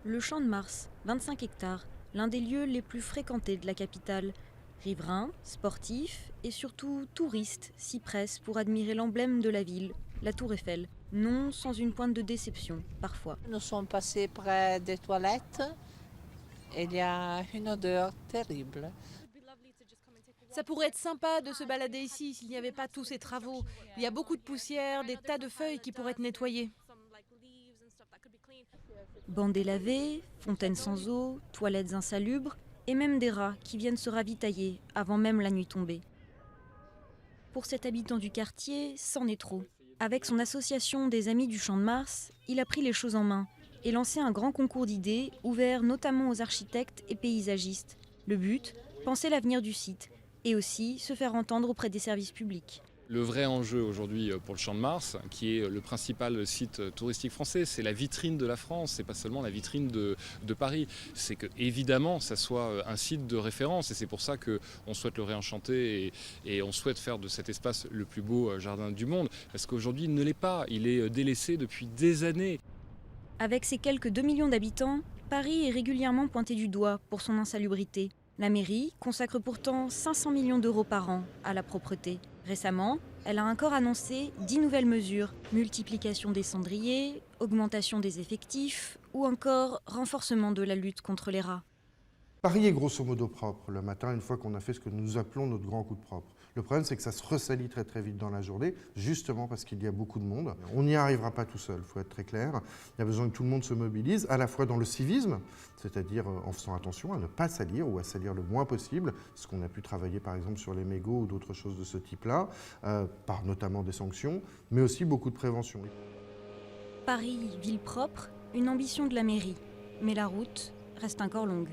Le Champ de Mars, 25 hectares, l'un des lieux les plus fréquentés de la capitale. Riverains, sportifs et surtout touristes s'y pressent pour admirer l'emblème de la ville, la Tour Eiffel. Non sans une pointe de déception, parfois. Nous sommes passés près des toilettes et il y a une odeur terrible. Ça pourrait être sympa de se balader ici s'il n'y avait pas tous ces travaux. Il y a beaucoup de poussière, des tas de feuilles qui pourraient être nettoyées. Bancs délavés, fontaines sans eau, toilettes insalubres et même des rats qui viennent se ravitailler avant même la nuit tombée. Pour cet habitant du quartier, c'en est trop. Avec son association des Amis du Champ de Mars, il a pris les choses en main et lancé un grand concours d'idées ouvert notamment aux architectes et paysagistes. Le but, penser l'avenir du site et aussi se faire entendre auprès des services publics. Le vrai enjeu aujourd'hui pour le Champ de Mars, qui est le principal site touristique français, c'est la vitrine de la France, c'est pas seulement la vitrine de Paris. C'est que évidemment ça soit un site de référence et c'est pour ça qu'on souhaite le réenchanter et on souhaite faire de cet espace le plus beau jardin du monde. Parce qu'aujourd'hui il ne l'est pas, il est délaissé depuis des années. Avec ses quelques 2 millions d'habitants, Paris est régulièrement pointé du doigt pour son insalubrité. La mairie consacre pourtant 500 millions d'euros par an à la propreté. Récemment, elle a encore annoncé 10 nouvelles mesures, multiplication des cendriers, augmentation des effectifs ou encore renforcement de la lutte contre les rats. Paris est grosso modo propre le matin, une fois qu'on a fait ce que nous appelons notre grand coup de propre. Le problème, c'est que ça se ressalit très très vite dans la journée, justement parce qu'il y a beaucoup de monde. On n'y arrivera pas tout seul, il faut être très clair. Il y a besoin que tout le monde se mobilise, à la fois dans le civisme, c'est-à-dire en faisant attention à ne pas salir ou à salir le moins possible, ce qu'on a pu travailler par exemple sur les mégots ou d'autres choses de ce type-là, par notamment des sanctions, mais aussi beaucoup de prévention. Paris, ville propre, une ambition de la mairie. Mais la route reste encore longue.